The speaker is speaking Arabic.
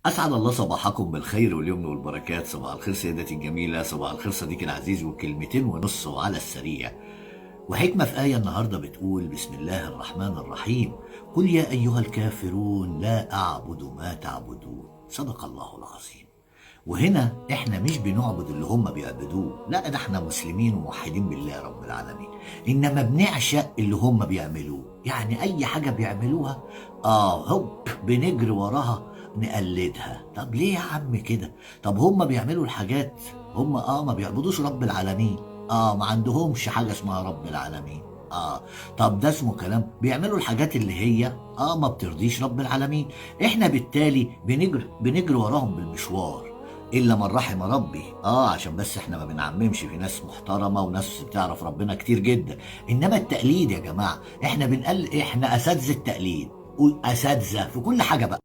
أسعد الله صباحكم بالخير واليمن والبركات. صباح الخير سيدتي الجميلة، صباح الخير صديقي العزيز، وكلمتين ونص وعلى السريع. وحكمة في آية النهاردة بتقول: بسم الله الرحمن الرحيم، قل يا أيها الكافرون لا أعبد ما تعبدون. صدق الله العظيم. وهنا احنا مش بنعبد اللي هم بيعبدوه، لا، ده احنا مسلمين وموحدين بالله رب العالمين، انما بنعشق اللي هم بيعملوه. يعني اي حاجة بيعملوها هوب بنجري وراها نقلدها. طب ليه يا عم كده؟ طب هم بيعملوا الحاجات، هم ما بيعبدوش رب العالمين، ما عندهمش حاجة اسمها رب العالمين. طب ده اسمه كلام؟ بيعملوا الحاجات اللي هي ما بترضيش رب العالمين. احنا بالتالي بنجري وراهم بالمشوار، الا من رحم ربي. عشان بس احنا ما بنعممش، في ناس محترمه وناس بتعرف ربنا كتير جدا. انما التقليد يا جماعه، احنا اساتذه التقليد، اساتذه في كل حاجه بقى.